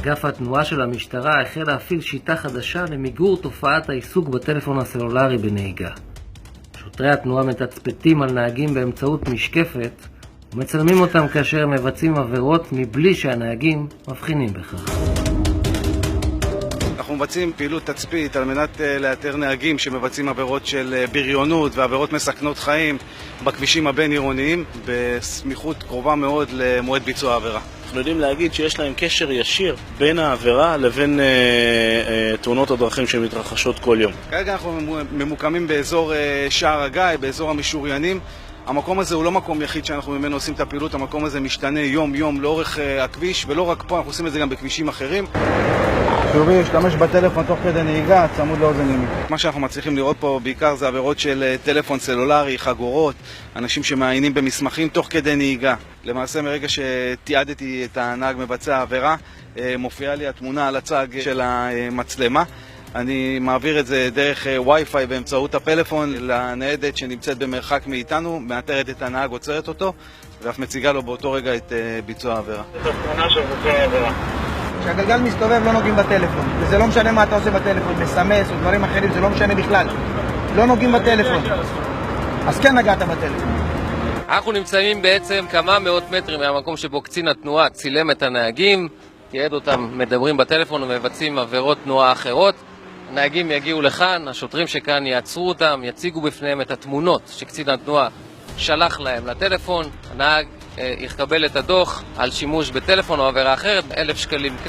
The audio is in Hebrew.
אגף התנועה של המשטרה החל להפעיל שיטה חדשה למיגור תופעת העיסוק בטלפון הסלולרי בנהיגה. שוטרי התנועה מתצפתים על נהגים באמצעות משקפת ומצלמים אותם כאשר הם מבצעים עבירות מבלי שהנהגים מבחינים בכך. אנחנו מבצעים פעילות תצפית על מנת לאתר נהגים שמבצעים עבירות של בריונות ועבירות מסכנות חיים בכבישים הבין-עירוניים בסמיכות קרובה מאוד למועד ביצוע העבירה. אנחנו יודעים להגיד שיש להם קשר ישיר בין העבירה לבין תאונות הדרכים שמתרחשות כל יום. כרגע אנחנו ממוקמים באזור שער הגיא, באזור המשוריינים. המקום הזה הוא לא מקום יחיד שאנחנו ממנו עושים את הפעילות, המקום הזה משתנה יום-יום לאורך הכביש, ולא רק פה, אנחנו עושים את זה גם בכבישים אחרים. חיובי, להשתמש בטלפון תוך כדי נהיגה, צמוד לאוזן ימין. מה שאנחנו מצליחים לראות פה בעיקר זה עבירות של טלפון סלולרי, חגורות, אנשים שמעיינים במסמכים תוך כדי נהיגה. למעשה מרגע שתיעדתי את הנהג מבצע העבירה, מופיעה לי התמונה על הצג של המצלמה. אני מעביר את זה דרך וי-פיי באמצעות הפלאפון לניידת שנמצאת במרחק מאיתנו, מאתרת את הנהג, עוצרת אותו, ואף מציגה לו באותו רגע את ביצוע העבירה. את התמונה של ביצוע העבירה. כשהגלגל מסתובב לא נוגעים בטלפון, וזה לא משנה מה אתה עושה בטלפון, מסמס או דברים אחרים, זה לא משנה בכלל. לא נוגעים בטלפון. אז כן נגעת בטלפון. אנחנו נמצאים בעצם כמה מאות מטרים מהמקום שבו קצין התנועה צילם את הנהגים, תיעד אותם מדברים בטלפון ומבצעים עבירות תנועה אחרות. הנהגים יגיעו לכאן, השוטרים שכאן יעצרו אותם, יציגו בפניהם את התמונות שקצין התנועה שלח להם לטלפון. הנהג יקבל את הדוח על שימוש בטלפון או עבירה אחרת, 1,000 שקלים.